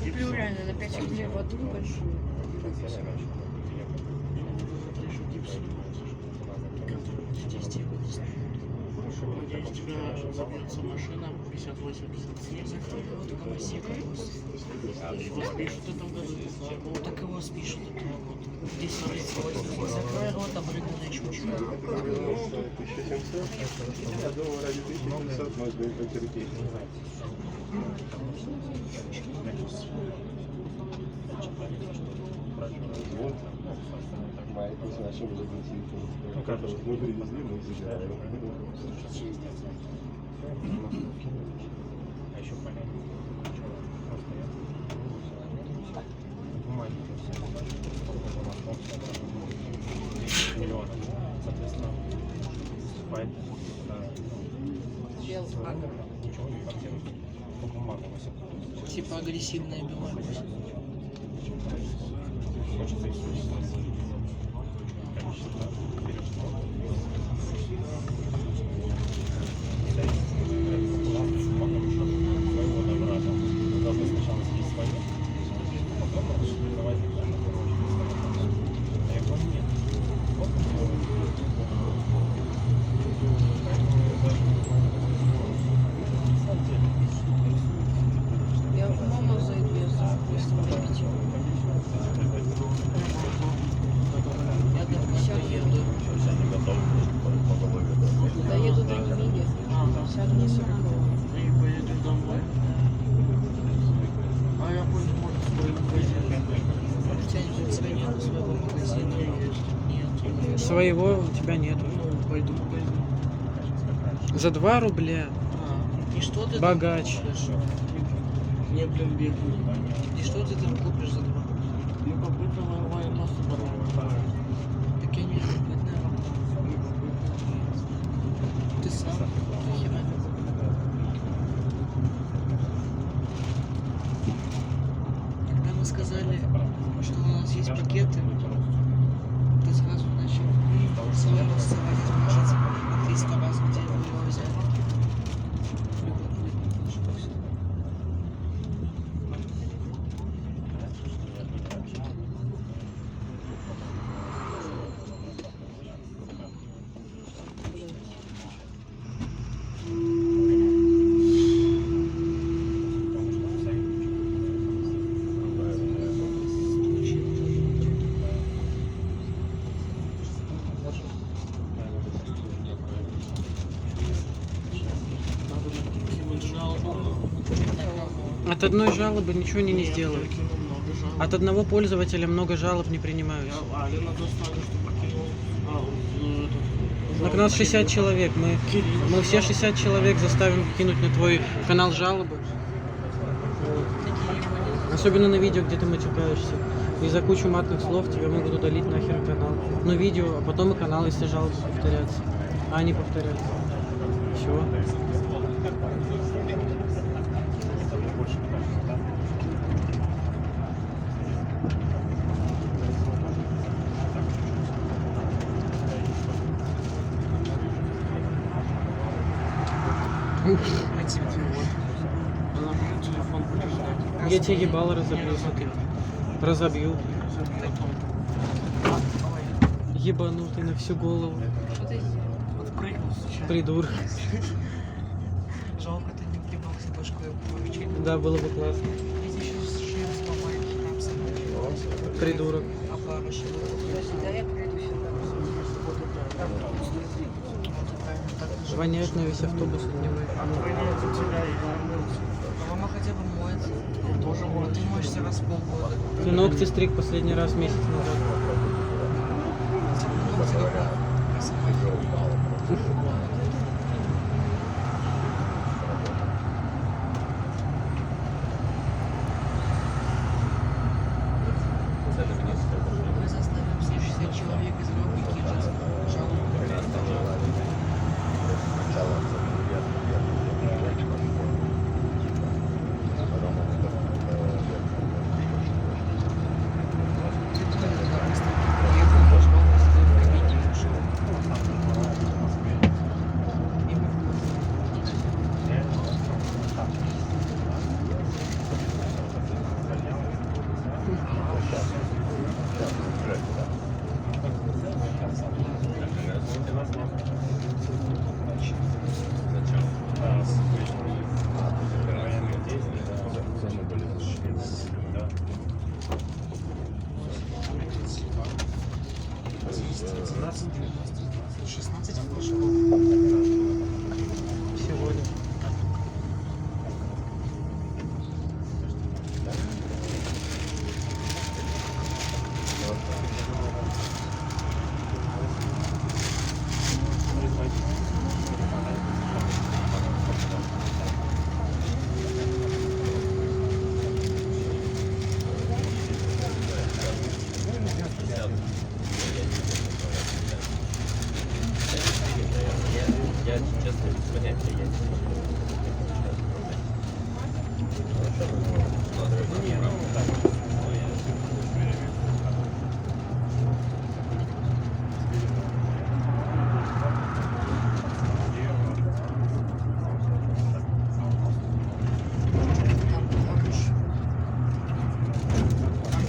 куплю реально на 5 рублей воду большую. Надеюсь, у тебя забьется машина 58-57. Закрой рот, комасика. Его спишут в этом году. Ну так его спишут этого года. 10 лет. Закрой рот, обрыганное чучело. 1700, я думаю, ради 1700 можно и потерпеть. Майку с нашим логотипом. Мы привезли, мы забираем. А еще понять, просто я бумаги все миллионов, соответственно, покупает ничего не фактирует, по бумагам все. Типа агрессивная Беларусь. Хочется исключить количество своего добра. Мы должны сначала съесть свое, потом давать а его нет. Вот Я в маму зайду, я сажу просто выпить. Я до 50 еду. Доеду до Немиги. Сяду на 40. И поедешь домой. А я пойду, может, свой магазин. У тебя нет своего магазина? Нет. Своего у тебя нету. Ну, пойду в магазин. За 2 рубля. И что ты Богач. там купишь? Не, блин, бедный. И что ты там купишь за 2? Любопытного военного собрания. Так я не любопытная работа. Ты сам? Ты хера. Когда мы сказали, что у нас есть пакеты, ты сразу начал своего сценария спрашивать по 300 раз, где вы его взяли. От одной жалобы ничего они не сделают. От одного пользователя много жалоб не принимаются. А, я надо ставить, чтобы кинул. Так нас 60 человек. Мы все 60 человек заставим кинуть на твой канал жалобы. Особенно на видео, где ты матюкаешься. И за кучу матных слов тебя могут удалить нахер канал. Но видео, а потом и канал, если жалобы повторятся. А они повторятся. Все. Она будет телефон будет ждать. Я тебе ебало разобью, смотри. Разобью. Ебанутый на всю голову. Что ты Отпрыгнул сейчас. Придурок. жалко, ты не въебался башкой в ручей. Да, было бы классно. Эти еще шею сломаешь, там сломаешь. Придурок. А пару еще. Да, я приду сюда. Воняет на весь автобус от него. Отпрыгнет у тебя и вернулся. А мама хотя бы моется. Он тоже А может. ты моешься раз в полгода. Ты ногти стриг последний раз месяц назад. Ногти какой? Красота. Мы заставим все 60 человек из Лёгки жалобу. 16 прошло. Сегодня. Я честно без понятия, я не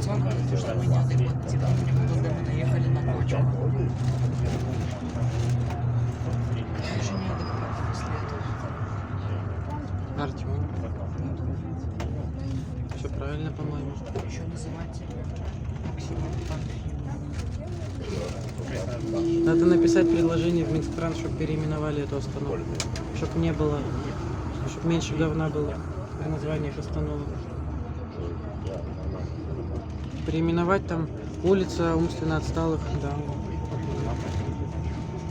Артем говорит, что мы неадекватно. Когда мы наехали на кочку. Уже неадекватно после этого. Артем. Все правильно, по-моему. Еще называть Максима Панфилова. Надо написать предложение в Минсктранс, чтобы переименовали эту остановку. Чтобы не было, чтобы меньше говна было в названиях остановок. Переименовать там улица умственно отсталых, да.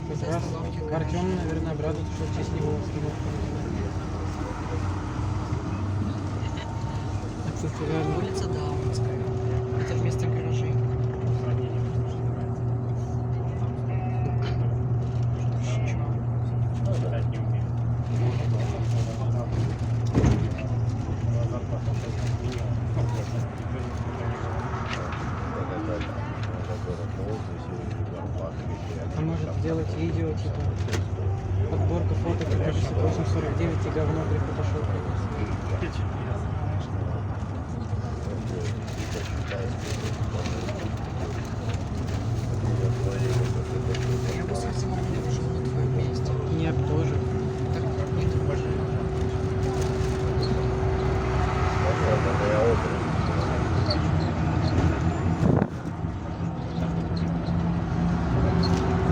Как раз Артем, наверное, обрадуется, что в честь него остановка. А, кстати, реально. Улица Даунская. Это вместо гаражей. А может сделать видео, типа, подборка фоток, как 849 и говно при фотошопе. Я бы с этим не жил на твоем месте. Я б тоже. Так нет.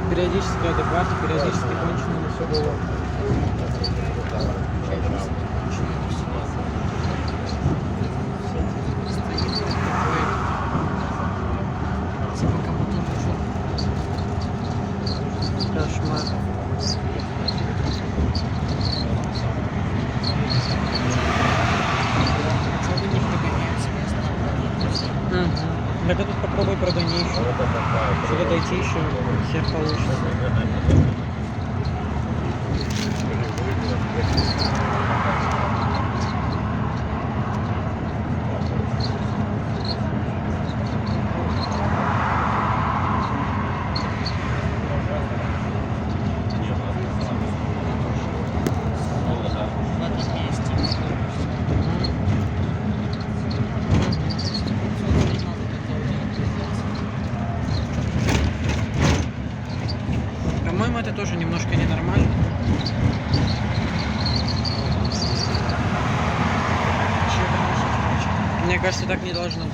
Периодически адекватно, периодически кончено, но все было. Типа кому-то нужен. Кошмар. Хотя бы не прогоняют с места. Так а тут попробуй прогони еще. Сюда дойти еще хер получится. В этом месте. По-моему, это тоже немножко ненормально. Мне кажется, так не должно быть.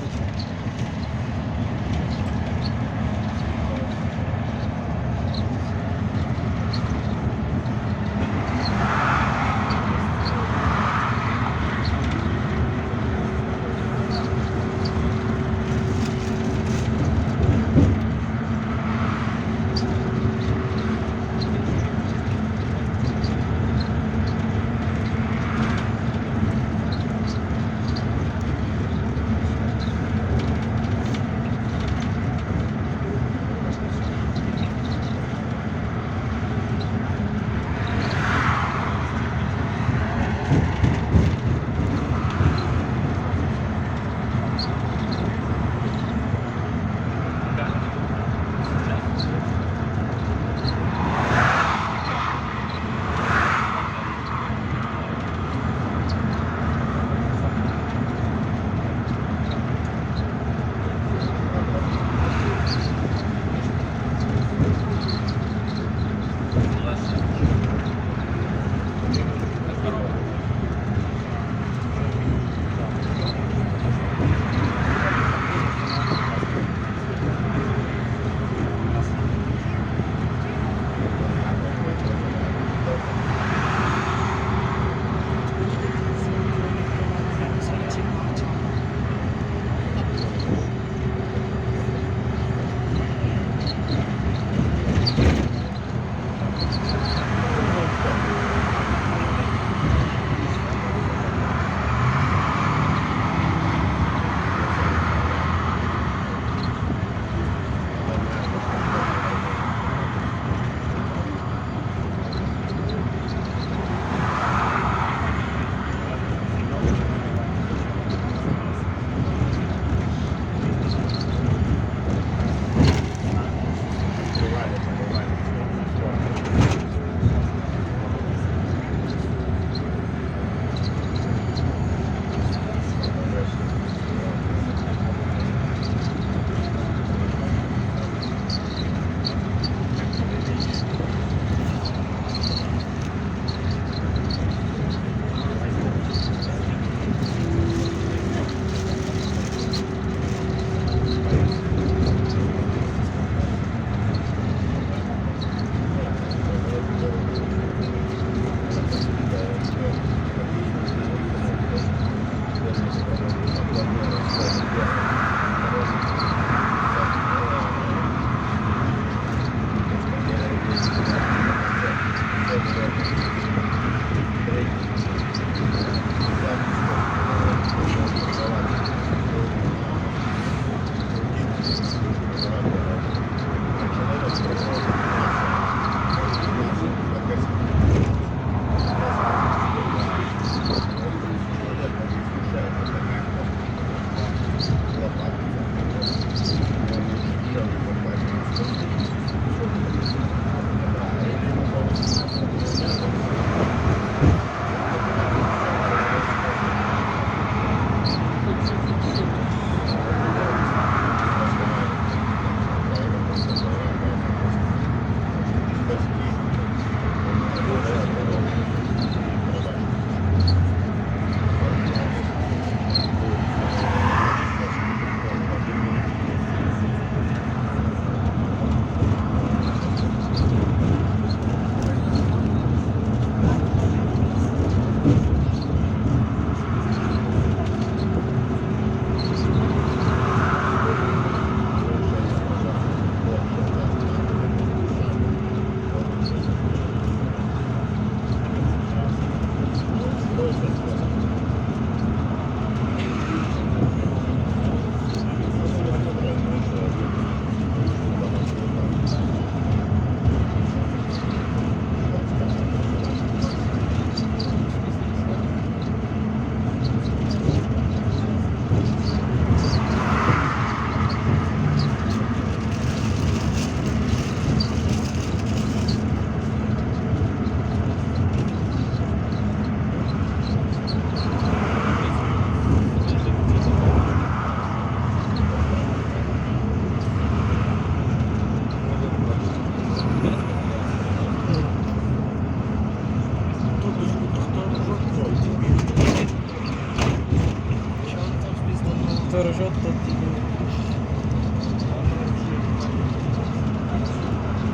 Кто ржет, тот дебил.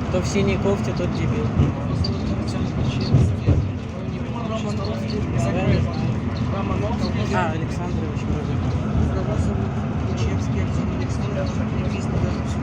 Кто в синей кофте, тот дебил. А, Александрович вроде. Кого зовут Ключевский Артем Александрович, написано даже все.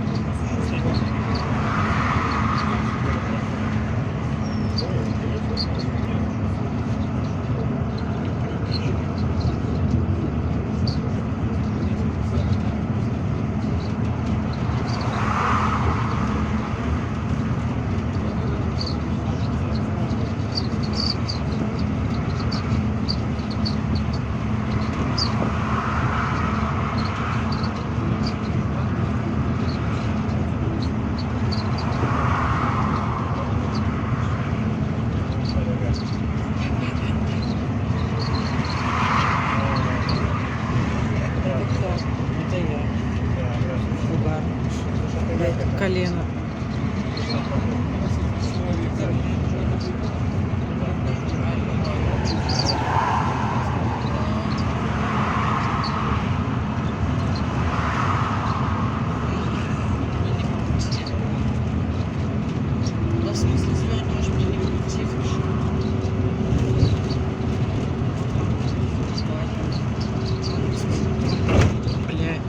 Это я. Угар. Колено. Да, в смысле, звонишь, мне не крутишь. Блядь.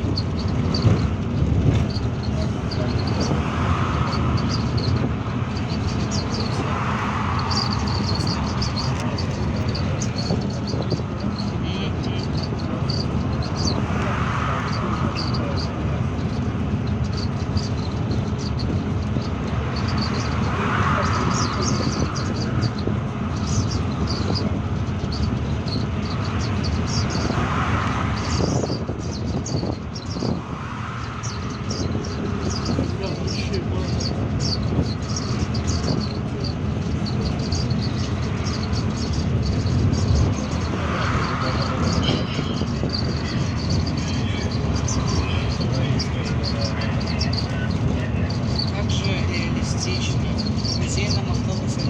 Как же реалистично. В музейном автобусе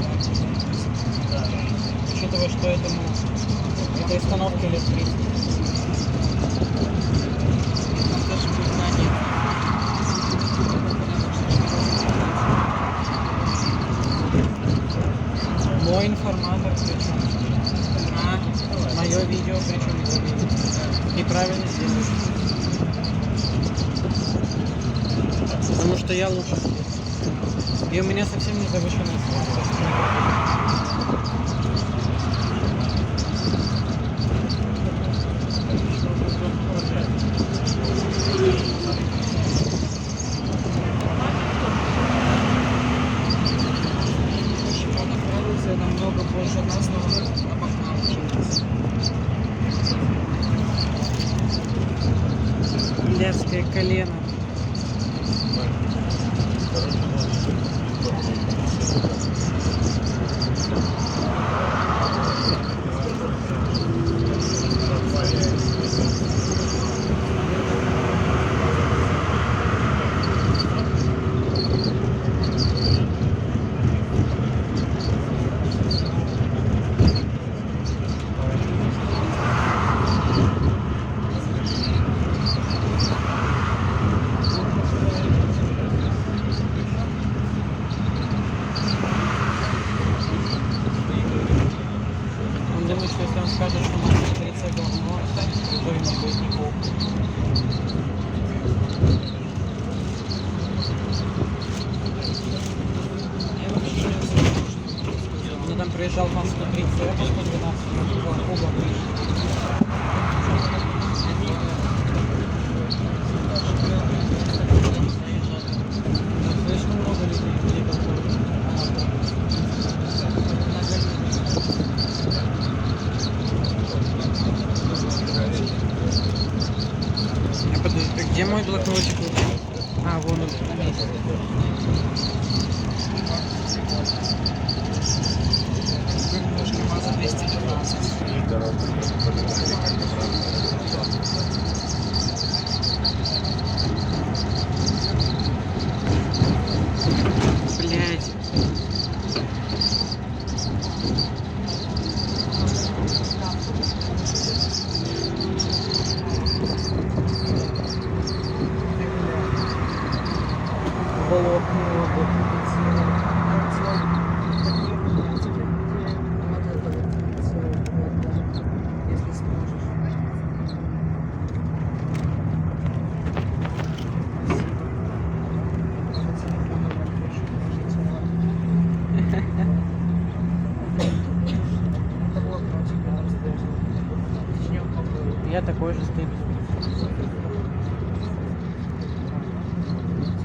Учитывая, что этому этой остановке лет 30. там даже пятна нет. Мой информатор причем. Мое видео причем его видео. Неправильно сделали. Потому что я лучше сделал. И у меня совсем не завышенная скорость. Почему он отправился намного позже нас, но он обогнал уже. Блядское колено. Он думает, что если он скажет, что мы матрица говно, то ему будет не похуй. Я вообще не знаю, что Он там проезжал по 130, а я по 112, оба выше. Слишком много людей, подожди, где мой блокнотик? А, вон он на месте. немножко МАЗа 212. Блять. Если сможешь. Я такой же стыд.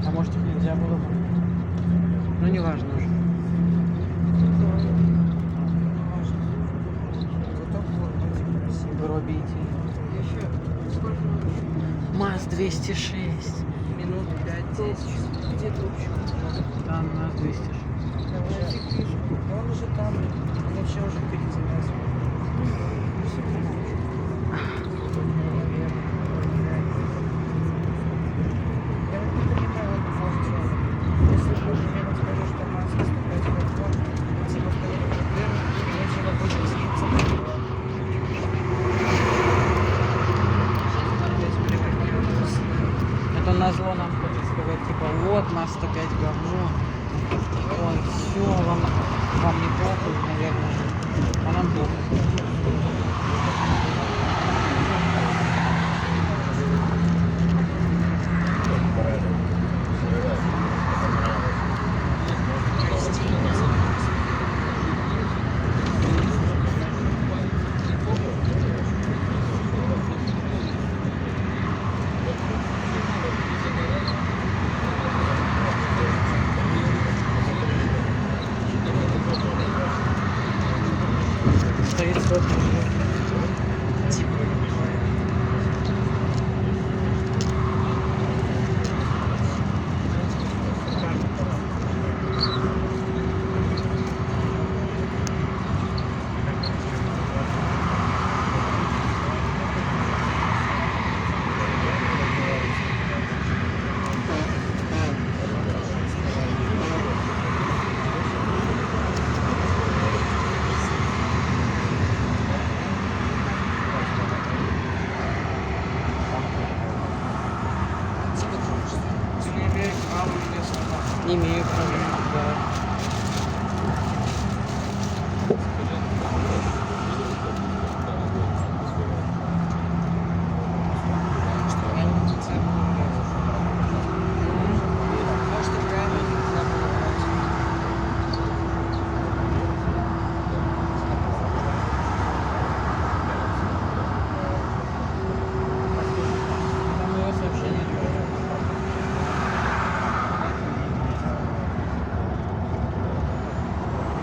А может их нельзя было бы? Ну не важно уже. Вырубите. Еще сколько? МАЗ 206. Минут 5-10. Где трубчик? Там МАЗ 206. Давайте пишем. Он уже там. Он вообще уже впереди нас. Я вот не понимаю, вот, если ты мне скажешь, что маска 105 платформ, типа стоит проблема, нечего будет слиться. Это назло нам хочет сказать, типа, вот МАЗ 105 говно. Ой, все, вам не похуй, наверное. А нам похуй. Стоит сотня. Не имею права мне сказать. Не имею права. Да. Что я не нельзя было брать. Может, и правильно нельзя было брать. Там его сообщение.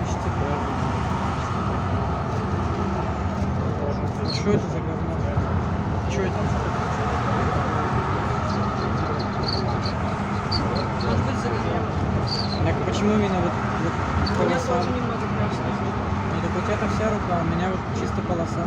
Ищите правду. Что это за говно? Что это? Может быть, завезем. Так почему именно вот У меня полоса? тоже немного красный. Ну, так у тебя-то вся рука, а у меня вот чисто полоса.